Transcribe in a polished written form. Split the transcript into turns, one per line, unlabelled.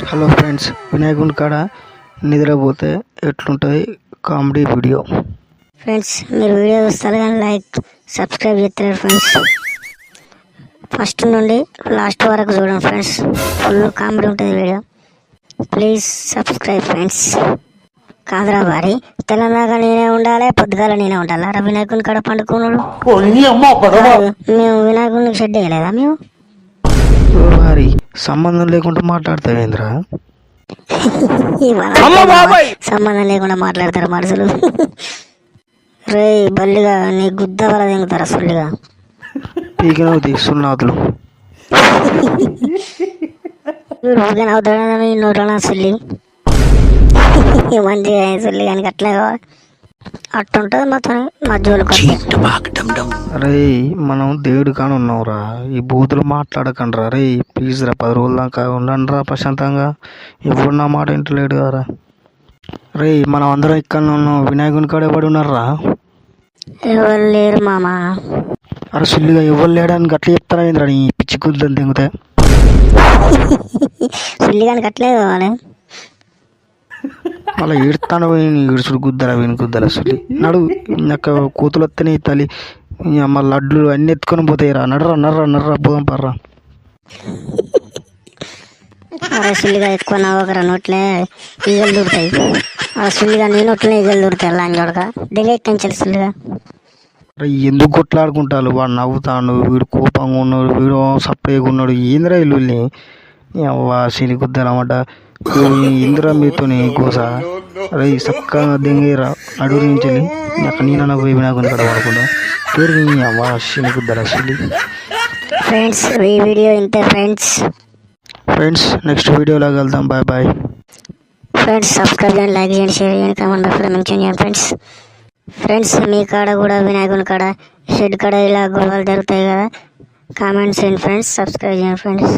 Hello friends, వినాయకుని కాడ నిద్రపోతే ఎట్లుంటుంది కామెడీ వీడియో.
ఫ్రెండ్స్ మీరు వీడియో చూస్తారు కానీ లైక్ సబ్స్క్రైబ్ చేస్తారు ఫ్రెండ్స్. ఫస్ట్ నుండి లాస్ట్ వరకు చూడండి ఫ్రెండ్స్, ఫుల్ కామెడీ ఉంటుంది వీడియో. Please subscribe friends. కాదురా వారి తెలంగాణ నేనే ఉండాలి, పొద్దుగాల నేనే ఉండాలి. రా వినాయకుని కాడ పండుకున్నాడు. మేము వినాయకుని షెడ్ వేయలేదా? మేము
వారి సంబంధం లేకుండా మాట్లాడతావేంద్రా?
సంబంధం లేకుండా మాట్లాడతారు మనుషులు. రే బల్లిగా నీ గుద్ద వల్ల దింగుతారా సుల్లిగా
పీకినవుతి సున్నాతులు
అవుతాడా నూరనా సుల్లి మంచిగా సుల్లి కానీ అట్లే అట్టుంటుంది మొత్తం మధ్యలో.
అరే మనం దేవుడి కాని ఉన్నావురా, ఈ బూతులు మాట్లాడకండి రే ప్లీజ్ రా. 10 రోజుల దాకా ఉండండి రా ప్రశాంతంగా. ఎప్పుడు నా మాట ఇంటలేడు కదా రే. మనం అందరం ఇక్కడ ఉన్నాం, వినాయకుని కాడ ఎవడు ఉన్నారా?
ఎవరు లేరు మామ.
అరే సుల్లిగా ఎవరు లేడానికి అట్లా చెప్తారా ఏంద్రా నీ పిచ్చి కుద్దని తెంగుతాయి.
సుల్లి కానీ అట్లే కావాలి.
అలా ఏడుతాను ఇడుచుడు గుద్దరా వీని గుద్దరా సుల్లి. నడు నాకు కూతులు వస్తేనే తల్లి అమ్మ లడ్లు అన్నీ ఎత్తుకొని పోతాయి రా. నడరా నర్రా నర్రా పోదాం పర్రా.
అరే సుల్లిగా ఎక్కువ నవ్వకరా, నోట్లే ఈగలు దూరుతాయి. అలా సుల్లిగా నీ నోట్లే ఈగలు దూరుతాయి. లాంగ్ చూడక దిగ ఎక్కించాలి సుల్లిగా.
అరే ఎందుకు కొట్లాడుకుంటారు? వాడు నవ్వుతాడు, వీడు కోపంగా ఉన్నాడు, వీడు సపరేట్గా ఉన్నాడు. ఏంద్రా ఇల్లుని శని కుద్దనమాట ఇందిరా మీతోని కోస. అరే చక్కగా దింగేరా అడుగు నుంచి అక్కడ నేను పోయి వినాయకుని కడ పడకుండా పేరు అవ్వ శని కుద్దరా సుల్లి.
ఫ్రెండ్స్ ఈ వీడియో ఇంతే ఫ్రెండ్స్.
ఫ్రెండ్స్ నెక్స్ట్ వీడియోలో వెళ్దాం. Bye bye
friends. సబ్స్క్రైబ్ చేయండి, లైక్ చేయండి, షేర్ చేయండి, కామెంట్ బాక్స్లో మెన్షన్ చేయండి ఫ్రెండ్స్. ఫ్రెండ్స్ మీ కాడ కూడా వినాయకుని కాడ షెడ్ కాడ ఇలా గొడవలు జరుగుతాయి కదా, కామెంట్స్ చేయండి ఫ్రెండ్స్. సబ్స్క్రైబ్ చేయండి ఫ్రెండ్స్.